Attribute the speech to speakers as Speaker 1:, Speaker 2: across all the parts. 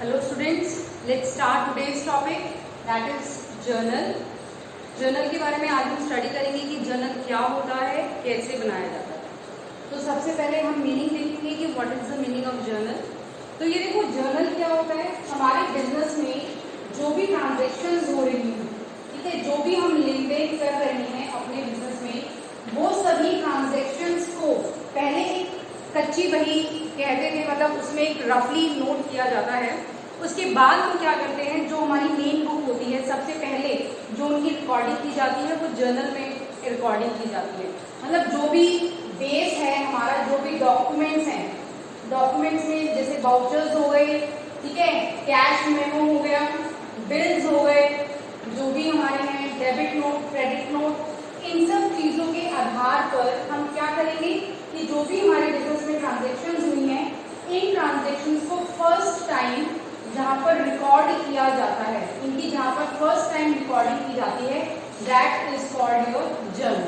Speaker 1: Hello students, let's start today's topic that is journal. Journal के बारे में आज हम स्टडी करेंगे कि जर्नल क्या होता है, कैसे बनाया जाता है। तो सबसे पहले हम मीनिंग देखेंगे कि what is the meaning of journal. तो ये देखो जर्नल क्या होता है, हमारे बिजनेस में जो भी ट्रांजेक्शन्स हो रही हैं, ठीक है, जो भी हम लेन देन कर रहे हैं अपने बिजनेस में, वो सभी ट्रांजेक्शन्स को पहले एक कच्ची बही कहते थे, मतलब उसमें एक रफली नोट किया जाता है। उसके बाद हम क्या करते हैं, जो हमारी मेन बुक होती है, सबसे पहले जो उनकी रिकॉर्डिंग की जाती है वो जर्नल में रिकॉर्डिंग की जाती है। मतलब जो भी बेस है हमारा, जो भी डॉक्यूमेंट्स हैं, डॉक्यूमेंट्स में जैसे वाउचर्स हो गए, ठीक है, कैश मेमो हो गया, बिल्स हो गए, जो भी हमारे हैं डेबिट नोट, क्रेडिट नोट, इन सब चीज़ों के आधार पर हम क्या करेंगे कि जो भी हमारे बिजनेस में ट्रांजेक्शन्स हुई हैं, इन ट्रांजेक्शन्स को फर्स्ट टाइम जहाँ पर रिकॉर्ड किया जाता है, इनकी जहाँ पर फर्स्ट टाइम रिकॉर्डिंग की जाती है, that is called your journal.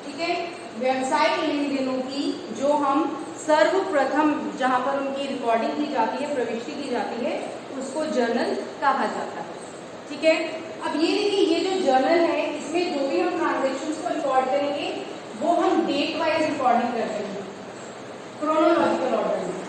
Speaker 1: ठीक है, व्यावसायिक लेन देनों की जो हम सर्वप्रथम जहाँ पर उनकी रिकॉर्डिंग की जाती है, प्रविष्टि की जाती है, उसको जर्नल कहा जाता है। ठीक है, अब ये देखिए, ये जो जर्नल है इसमें जो भी हम ट्रांजेक्शन्स को रिकॉर्ड करेंगे वो हम डेट वाइज रिकॉर्डिंग करते हैं, क्रोनोलॉजिकल ऑर्डर में।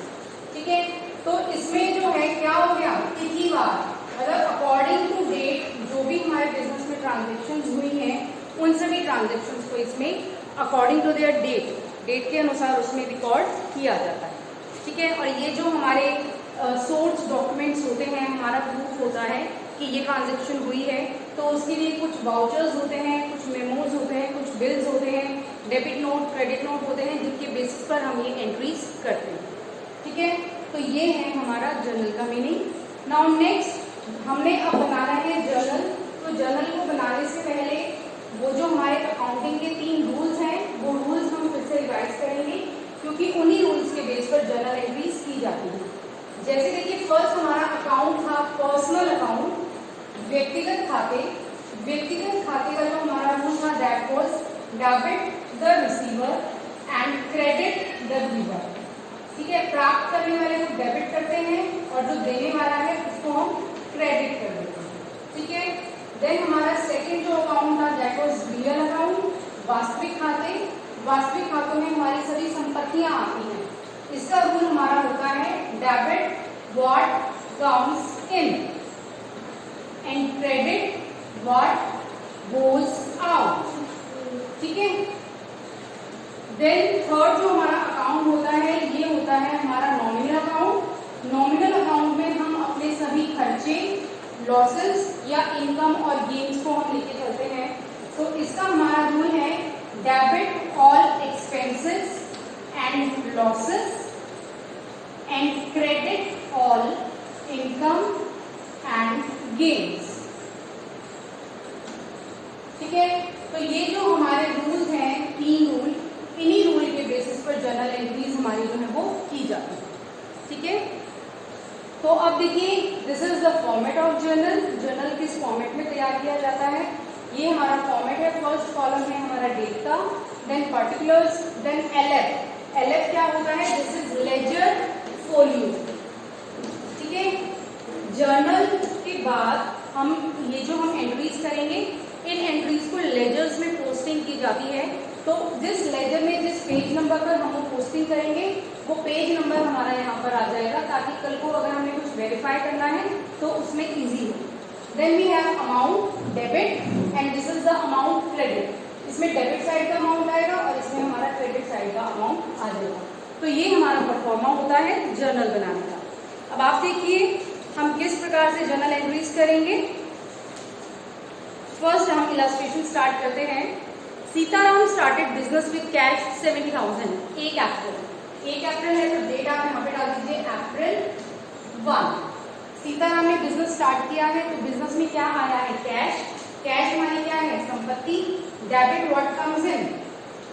Speaker 1: ठीक है, तो इसमें जो है क्या हो गया, तिथिवार, मतलब अकॉर्डिंग टू डेट जो भी हमारे बिजनेस में ट्रांजेक्शन्स हुई हैं, उन सभी ट्रांजेक्शन्स को इसमें अकॉर्डिंग टू देयर डेट के अनुसार उसमें रिकॉर्ड किया जाता है। ठीक है, और ये जो हमारे सोर्स डॉक्यूमेंट्स होते हैं, हमारा प्रूफ होता है कि ये ट्रांजेक्शन हुई है, तो उसके लिए कुछ वाउचर्स होते हैं, कुछ मेमोज होते हैं, कुछ बिल्स होते हैं, डेबिट नोट, क्रेडिट नोट होते हैं, जिनके बेसिस पर हम ये एंट्रीज करते हैं। ठीक है, तो ये है हमारा जर्नल का मीनिंग। नाउ नेक्स्ट हमने अब बनाना है जर्नल। तो जर्नल को बनाने से पहले वो जो हमारे अकाउंटिंग के 3 रूल्स हैं, वो रूल्स हम फिर से रिवाइज करेंगे, क्योंकि उन्हीं रूल्स के बेस पर जर्नल एंट्रीज की जाती हैं। जैसे देखिए, फर्स्ट हमारा अकाउंट था पर्सनल अकाउंट, व्यक्तिगत खाते। व्यक्तिगत खाते का जो हमारा रूल था, that was debit the receiver and credit the giver. ठीक है, प्राप्त करने वाले को डेबिट करते हैं और जो देने वाला है उसको हम क्रेडिट कर देते हैं। ठीक है, देन हमारा सेकंड जो अकाउंट था, दैट वाज रियल अकाउंट, वास्तविक खाते। वास्तविक खातों में हमारी सभी संपत्तियां आती हैं। इसका रूल हमारा होता है debit what comes in and credit what goes out. ठीक है, देन थर्ड जो हमारा अकाउंट होता है, ये होता है हमारा नॉमिनल अकाउंट। नॉमिनल अकाउंट में हम अपने सभी खर्चे, लॉसेस या इनकम और गेन्स को हम लेके चलते हैं। तो इसका हमारा रूल है debit all expenses and losses and credit all income and gains. ठीक है, तो ये जो हमारे रूल्स हैं, 3 रूल, इन्हीं रूल के बेसिस पर जर्नल एंट्रीज हमारी जो है वो की जाती है। ठीक है, तो अब देखिए, this is the format of journal. Journal किस फॉर्मेट में तैयार किया जाता है, ये हमारा फॉर्मेट है। फर्स्ट कॉलम है हमारा डेट का, then particulars, then LF. LF क्या होता है, दिस इज लेजर फोलियो। ठीक है, जर्नल के बाद हम ये जो हम एंट्रीज करेंगे, इन एंट्रीज को लेजर्स में पोस्टिंग की जाती है। तो जिस लेजर में जिस पेज नंबर पर हम पोस्टिंग करेंगे, वो पेज नंबर हमारा यहाँ पर आ जाएगा, ताकि कल को अगर हमें कुछ वेरीफाई करना है तो उसमें इजी हो। Then we have amount debit and this is the amount credit. इसमें डेबिट साइड का अमाउंट आएगा और इसमें हमारा क्रेडिट साइड का अमाउंट आ जाएगा। तो ये हमारा परफॉर्मा होता है जर्नल बनाने का। अब आप देखिए हम किस प्रकार से जर्नल एंट्रीज करेंगे। फर्स्ट हम इलस्ट्रेशन स्टार्ट करते हैं। Sitaram started business with cash 70,000, 1 अप्रैल। 1 अप्रैल है तो डेट आप यहाँ पे डाल दीजिए अप्रैल 1। सीताराम ने बिजनेस स्टार्ट किया है, तो बिजनेस में क्या आया है, कैश। कैश माने क्या है, संपत्ति। Debit what comes in,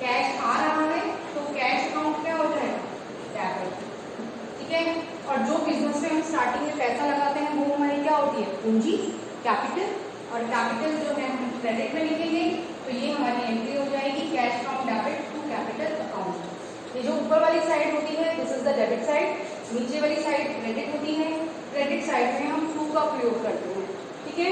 Speaker 1: cash आ रहा है तो कैश अकाउंट क्या हो जाएगा, डेबिट। ठीक है, और जो बिजनेस में हम स्टार्टिंग में पैसा लगाते हैं वो हमारी क्या होती है, पूंजी, कैपिटल। और कैपिटल जो है हम क्रेडिट में लिखेंगे, तो ये हमारी एंट्री हो जाएगी cash from debit to capital account. ये जो ऊपर वाली साइड होती है this is the debit side, नीचे वाली साइड क्रेडिट होती है। क्रेडिट साइड में हम टू का प्रयोग करते हैं, ठीक है।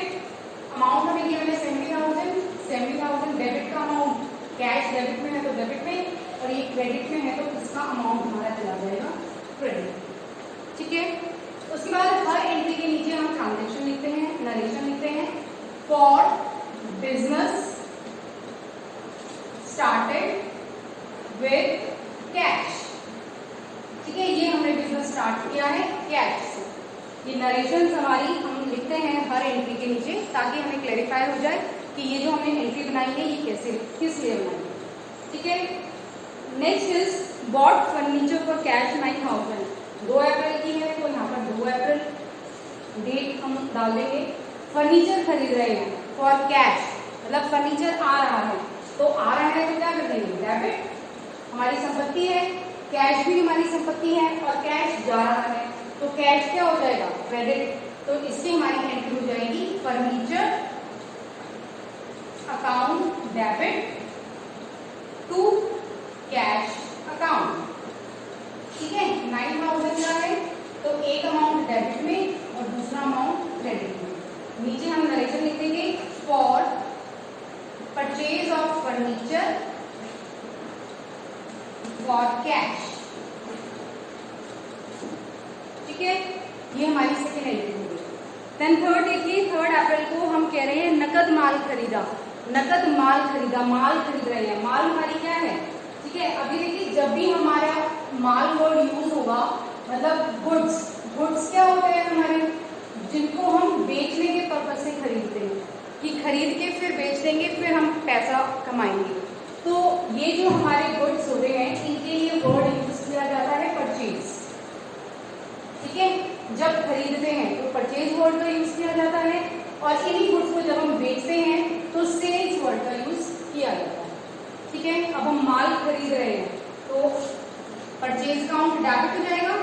Speaker 1: अमाउंट हमें गिवन है 70,000 डेबिट का अमाउंट, कैश डेबिट में है तो डेबिट में, और ये क्रेडिट में है तो इसका अमाउंट हमारा चला जाएगा क्रेडिट, ठीक है। उसके बाद हर एंट्री के नीचे हम ट्रांजेक्शन लिखते हैं, नरेशन लिखते हैं। For business started with cash, ठीक है, ये हमने बिजनेस स्टार्ट किया है कैश से। ये नरेशन हमारी हम लिखते हैं हर एंट्री के नीचे ताकि हमें क्लैरिफाई हो जाए कि ये जो हमने एंट्री बनाई है ये कैसे किस लिए बनाई है, ठीक है। Next is bought furniture for cash 9,000, 2 अप्रैल की है तो यहाँ पर 2 अप्रैल डेट हम डाल देंगे। फर्नीचर खरीद रहे हैं फॉर कैश, मतलब फर्नीचर आ रहा है तो आ रहा है तो क्या कर देंगे डेबिट, हमारी संपत्ति है, कैश भी हमारी संपत्ति है और कैश जा रहा है तो कैश क्या हो जाएगा क्रेडिट, तो इसकी हमारी एंट्री हो जाएगी furniture account debit to cash account, ठीक है। 9,000 का है तो एक अमाउंट डेबिट में और दूसरा अमाउंट क्रेडिट में। नीचे हम नरेशन लिख देंगे for purchase of furniture for cash, ठीक है, ये हमारी सेकेंड एंट्री होगी। देन थर्ड देखिए, 3 अप्रैल को हम कह रहे हैं नकद माल खरीदा, नकद माल खरीदा, माल खरीद रहे हैं, माल हमारी क्या है, ठीक है। अभी देखिए जब भी हमारा माल वर्ड यूज होगा मतलब गुड्स, गुड्स क्या होते हैं हमारे, जिनको हम बेचने के पर्पज से खरीदते हैं कि खरीद के फिर बेच देंगे फिर हम पैसा कमाएंगे, तो ये जो हमारे गुड्स होते हैं इनके लिए वर्ड यूज किया जाता है परचेज, ठीक है। जब खरीदते हैं तो परचेज वर्ड का यूज किया जाता है और इन्हीं गुड्स को जब हम बेचते हैं तो सेल्स वर्ड का यूज किया जाता है, ठीक है। अब हम माल खरीद रहे हैं तो परचेज अकाउंट डेबिट हो जाएगा,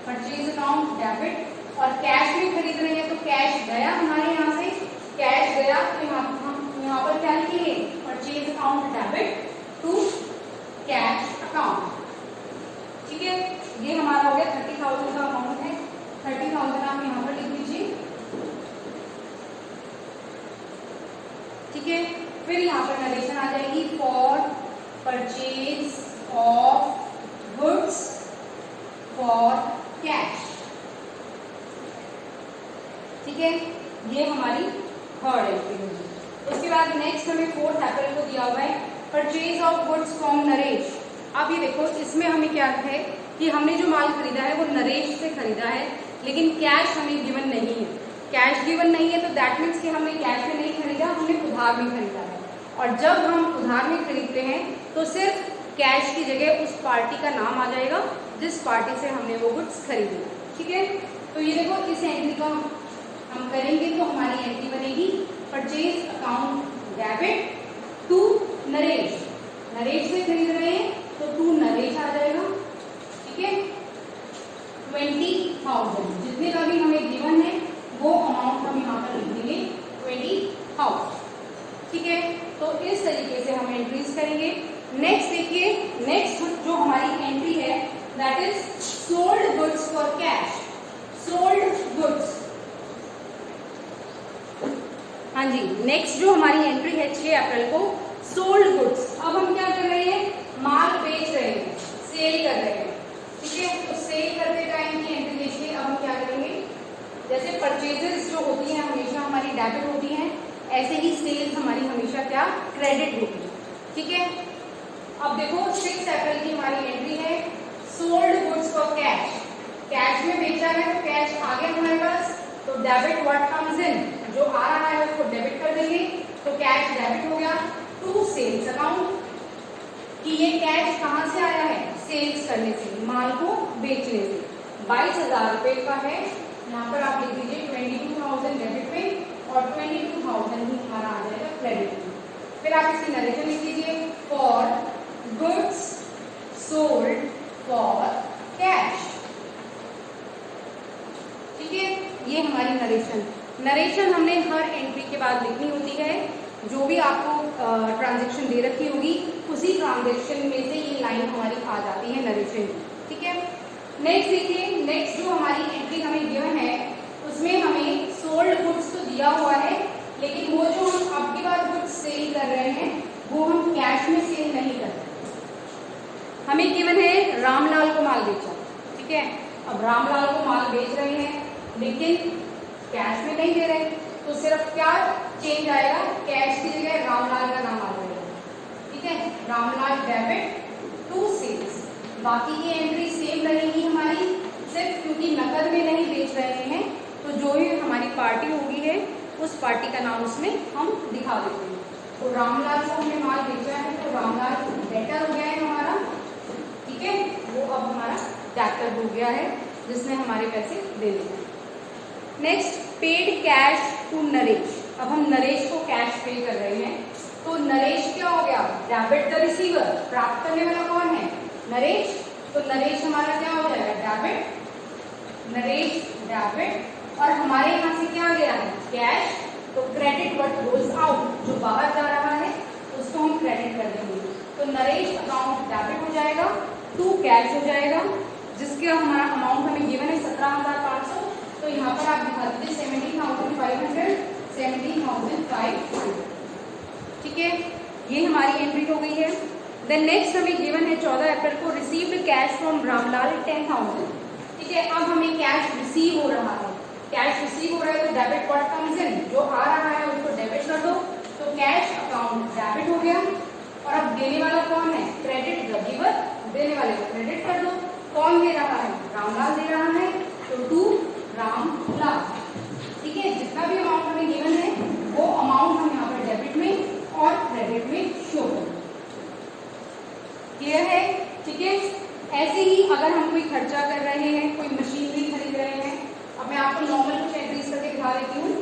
Speaker 1: परचेज अकाउंट डेबिट, और कैश में खरीद रहे हैं तो कैश गया हमारे यहाँ से, कैश गया तो यहाँ पर क्या लिखेंगे purchase account debit to cash account, ठीक है। ये हमारा हो गया 30,000 का अमाउंट है, 30,000 आप यहाँ पर लिख लीजिए, ठीक है। फिर यहाँ पर नरेशन आ जाएगी for purchase of goods for cash, ठीक है, ये हमारी थर्ड एंट्री होगी। उसके बाद नेक्स्ट हमें 4 अप्रैल को दिया हुआ है purchase of goods from Naresh. अब ये देखो इसमें हमें क्या है कि हमने जो माल खरीदा है वो नरेश से खरीदा है लेकिन कैश हमें गिवन नहीं है, कैश गिवन नहीं है तो दैट मीन्स कि हमने कैश में नहीं खरीदा, हमने उधार में खरीदा है। और जब हम उधार में खरीदते हैं तो सिर्फ कैश की जगह उस पार्टी का नाम आ जाएगा जिस पार्टी से हमने वो गुड्स खरीदे, ठीक है। तो ये देखो इस एंट्री का हम करेंगे तो हमारी एंट्री बनेगी purchase account debit to Naresh, Naresh से खरीद रहे हैं तो टू नरेश आ जाएगा, ठीक है। 20,000 जितने का भी हमें गिवन है वो अमाउंट हम यहाँ पर लिख देंगे 20,000, ठीक है। तो इस तरीके से हम एंट्रीज करेंगे। नेक्स्ट देखिए, नेक्स्ट जो हमारी एंट्री है that is sold goods for cash, sold goods, हाँ जी। नेक्स्ट जो हमारी एंट्री है 6 अप्रैल को सोल्ड गुड्स। अब हम क्या कर रहे हैं, माल बेच रहे हैं, सेल कर रहे हैं, ठीक है। तो सेल करते टाइम की एंट्री देखिए, अब हम क्या करेंगे, जैसे परचेजेस जो होती हैं हमेशा हमारी डेबिट होती हैं, ऐसे ही सेल्स हमारी हमेशा क्या क्रेडिट होती है, ठीक है। अब देखो 6 अप्रैल की हमारी एंट्री है sold goods for cash, cash में बेचा है तो कैश आ गया हमारे पास, तो डेबिट व्हाट कम्स इन, जो आ रहा है उसको डेबिट कर देंगे तो कैश डेबिट हो गया टू सेल्स अकाउंट, कि ये कैश कहाँ से आया है, सेल्स करने से, माल को बेचने से। 22,000 रुपए का है, यहाँ पर आप लिख दीजिए 22,000 डेबिट में और 22,000 ही हमारा आ जाएगा क्रेडिट में। फिर आप इसकी नरेशन लिख दीजिए for goods sold for cash, ठीक है। ये हमारी नरेशन, नरेशन हमने हर एंट्री के बाद लिखनी होती है जो भी आपको ट्रांजेक्शन दे रखी होगी उसी ट्रांजेक्शन में से ये लाइन हमारी आ जाती है नरेशन की। ठीक है, नेक्स्ट देखिए, नेक्स्ट जो हमारी एंट्री हमें गिवन है उसमें हमें सोल्ड गुड्स तो दिया हुआ है, लेकिन वो जो हम अब की बार गुड्स सेल कर रहे हैं वो हम कैश में सेल नहीं कर रहे। हमें गिवन है रामलाल को माल बेचा, ठीक है, अब रामलाल को माल बेच रहे हैं लेकिन कैश में नहीं दे रहे, तो सिर्फ क्या चेंज आएगा, कैश की जगह रामलाल का नाम आ जाएगा। ठीक है, रामलाल डेबिट टू सेल्स। बाकी की एंट्री सेम रहेगी हमारी, सिर्फ क्योंकि नकद में नहीं बेच रहे हैं तो जो भी हमारी पार्टी होगी है उस पार्टी का नाम उसमें हम दिखा देते हैं। तो रामलाल को हमने माल बेचा है तो रामलाल डेटर हो गया है हमारा। ठीक है, वो अब हमारा डेटर हो गया है जिसने हमारे पैसे दे दिए। Next, paid cash to Naresh. अब हम नरेश को कैश पे कर रहे हैं, तो नरेश क्या हो गया, डेबिट द रिसीवर। प्राप्त करने वाला कौन है, नरेश, तो नरेश हमारा क्या हो जाएगा, डेबिट, नरेश डेबिट, और हमारे यहाँ से क्या गया है, कैश, तो क्रेडिट व्हाट गोज आउट, जो बाहर जा रहा है उसको हम क्रेडिट कर देंगे। तो नरेश अकाउंट डेबिट हो जाएगा, टू कैश हो जाएगा, जिसका हमारा अमाउंट हमें गिवन है 17,500। तो यहाँ पर आप दिखा दीजिए 17,500, 17,500। ठीक है, ये हमारी एंट्री हो गई है। देन नेक्स्ट हमें गिवन है 14 अप्रैल को रिसीव्ड कैश फ्रॉम रामलाल 10,000। ठीक है, अब हमें कैश रिसीव हो रहा है, कैश रिसीव हो रहा है तो डेबिट व्हाट कम्स इन, जो आ रहा है उसको डेबिट कर दो, तो कैश अकाउंट डेबिट हो गया। और अब देने वाला कौन है, क्रेडिट द गिवर, देने वाले को क्रेडिट कर दो। कौन दे रहा है, रामलाल दे रहा है, तो टू रामलाल। ठीक है, जितना भी अमाउंट हमें गिवन है वो अमाउंट हम यहाँ पर डेबिट में और क्रेडिट में शो करेंगे। क्लियर है? ठीक है, ऐसे ही अगर हम कोई खर्चा कर रहे हैं, कोई मशीनरी खरीद रहे हैं, अब मैं आपको नॉर्मल कुछ एंट्रीज करके दिखा देती हूँ।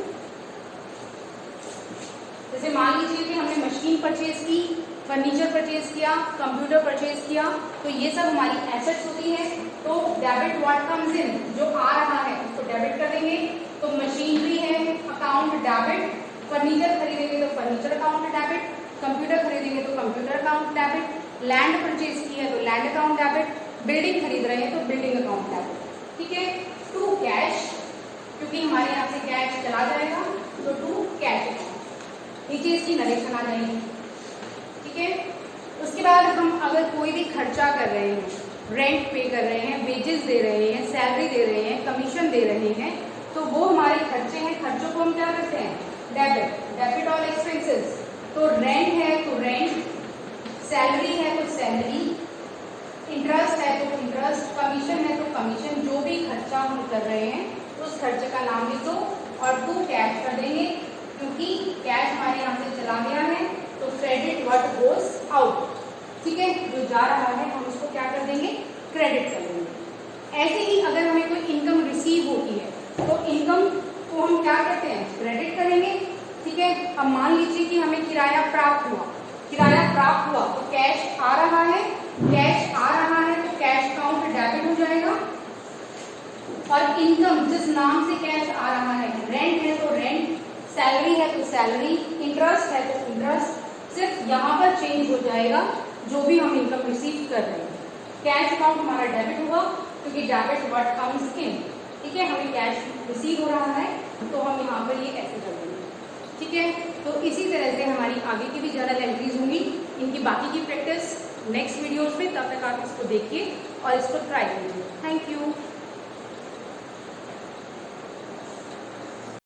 Speaker 1: जैसे मान लीजिए कि हमने मशीन परचेज की, फर्नीचर परचेज किया, कंप्यूटर परचेज किया, तो ये सब हमारी एसेट्स होती है। तो डेबिट व्हाट कम्स इन, जो आ रहा है उसको डेबिट कर देंगे। तो मशीनरी है, अकाउंट डेबिट, फर्नीचर खरीदेंगे तो फर्नीचर अकाउंट डेबिट, कंप्यूटर खरीदेंगे तो computer account debit, land purchase की है तो लैंड अकाउंट डेबिट, बिल्डिंग खरीद रहे हैं तो बिल्डिंग अकाउंट डेबिट। ठीक है, टू कैश, क्योंकि हमारे यहाँ से कैश चला जाएगा तो टू कैश अकाउंट, नीचे इसकी नरेशन आ जाएगी। ठीक है, उसके बाद हम अगर कोई भी खर्चा कर रहे हैं, रेंट पे कर रहे हैं, वेजेस दे रहे हैं, सैलरी दे रहे हैं, कमीशन दे रहे हैं, तो वो हमारे खर्चे हैं। खर्चों को हम क्या करते हैं, डेबिट, डेबिट ऑल एक्सपेंसेस। तो रेंट है तो रेंट, सैलरी है तो सैलरी, इंटरेस्ट है तो इंटरेस्ट, कमीशन है तो कमीशन, जो भी खर्चा हम कर रहे हैं उस खर्चे का नाम लिख दो और टू कैश कर देंगे, क्योंकि कैश हमारे यहाँ से चला गया है तो क्रेडिट व्हाट गोज आउट। ठीक है, जो जा रहा है हम उसको क्या कर देंगे, क्रेडिट कर देंगे। ऐसे ही अगर हमें कोई इनकम रिसीव होती है तो इनकम को हम क्या करते हैं, क्रेडिट करेंगे। ठीक है, अब मान लीजिए कि हमें किराया प्राप्त हुआ, किराया प्राप्त हुआ तो कैश आ रहा है, कैश आ रहा है तो कैश अकाउंट डेबिट हो जाएगा। और इनकम, जिस नाम से कैश आ रहा है, रेंट है तो रेंट, सैलरी है तो सैलरी, इंटरेस्ट है तो इंटरेस्ट, सिर्फ यहाँ पर चेंज हो जाएगा जो भी हम इनकम रिसीव कर रहे हैं। कैश अकाउंट हमारा डेबिट होगा क्योंकि डेबिट व्हाट कम्स इन। ठीक है, हमें कैश रिसीव हो रहा है तो हम यहाँ पर ये ऐसे कर देंगे। ठीक है, तो इसी तरह से हमारी आगे की भी जर्नल एंट्रीज होंगी, इनकी बाकी की प्रैक्टिस नेक्स्ट वीडियोस में, तब तक आप इसको देखिए और इसको ट्राई कीजिए। Thank you.